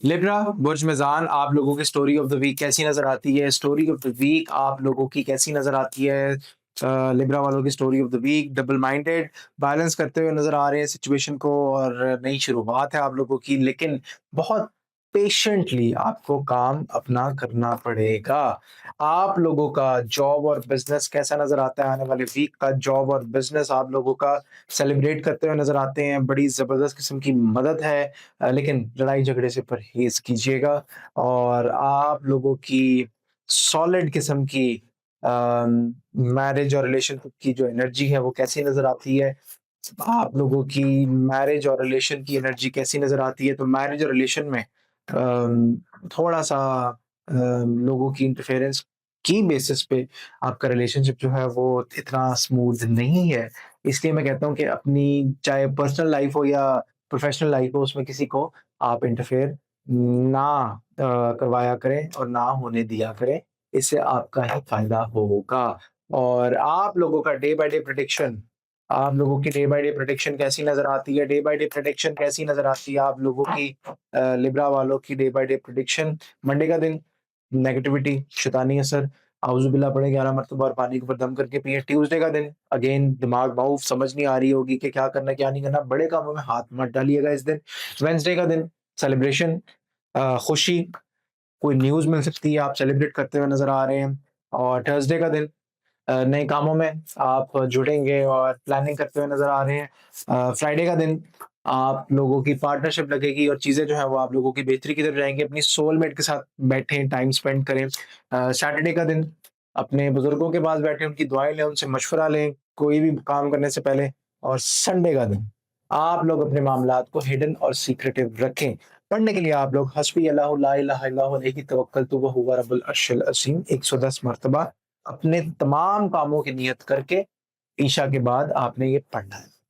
Libra, बुर्ज मिज़ान, आप लोगों की स्टोरी ऑफ द वीक कैसी नज़र आती है? स्टोरी ऑफ द वीक आप लोगों की कैसी नज़र आती है? लिब्रा वालों की story of the week double minded, balance करते हुए नज़र आ रहे हैं सिचुएशन को और नई शुरुआत है आप लोगों की, लेकिन बहुत पेशेंटली आपको काम अपना करना पड़ेगा। आप लोगों का जॉब और बिज़नेस कैसा नज़र आता है आने वाले वीक का? जॉब और बिज़नेस आप लोगों का सेलिब्रेट करते हुए नज़र आते हैं, बड़ी ज़बरदस्त किस्म की मदद है। लेकिन लड़ाई झगड़े से परहेज़ कीजिएगा और आप लोगों की सॉलिड किस्म की मैरिज और रिलेशनशिप की जो एनर्जी है वो कैसी नज़र आती है? आप लोगों की मैरिज और रिलेशन की एनर्जी कैसी नज़र आती है? तो मैरिज और रिलेशन में थोड़ा-सा लोगों की इंटरफेरेंस की बेसिस पे आपका रिलेशनशिप जो है वो इतना स्मूथ नहीं है। इसलिए मैं कहता हूँ कि अपनी चाहे पर्सनल लाइफ़ हो या प्रोफ़ेशनल लाइफ़ हो उसमें किसी को आप इंटरफेयर ना करवाया करें और ना होने दिया करें। इससे आपका ही फ़ायदा होगा। और आप लोगों का डे बाय डे प्रेडिक्शन आप लोगों की डे बाय डे प्रेडिक्शन कैसी नज़र आती है? डे बाय डे प्रेडिक्शन कैसी नज़र आती है आप लोगों की लिब्रा वालों की day by day prediction? Monday का दिन नेगेटिविटी, शैतानी असर, औज़ुबिल्लाह पढ़ें 11 मरतबा और पानी के ऊपर दम करके पिएँ। ट्यूसडे का दिन अगेन दिमाग माऊफ समझ नहीं आ रही होगी कि क्या करना है, क्या नहीं करना। बड़े कामों में हाथ मत डालिएगा इस दिन। वेडनेसडे का दिन सेलिब्रेशन खुशी, कोई न्यूज़ मिल सकती है, आप सेलिब्रेट करते हुए नज़र आ रहे हैं। और थर्सडे का दिन नए कामों में आप जुड़ेंगे और प्लानिंग करते हुए नज़र आ रहे हैं। फ्राइडे का दिन आप लोगों की पार्टनरशिप लगेगी और चीज़ें जो हैं वो आप लोगों की बेहतरी की तरफ जाएँगी। अपनी सोलमेट के साथ बैठें, टाइम स्पेंड करें। सैटरडे का दिन अपने बुज़ुर्गों के पास बैठें, उनकी दुआएँ लें, उनसे मशवरा लें, कोई भी काम करने से पहले। और संडे का दिन आप लोग अपने मामलात को हिडन और सीक्रेटिव रखें। पढ़ने के लिए आप लोग हस्बी अल्लाहु ला इलाहा इल्लल्लाहु अलैहि तवक्कलतु व हुवा रब्बुल अर्शिल अज़ीम 110 मर्तबा अपने तमाम कामों की नियत करके ईशा के बाद आपने ये पढ़ना है।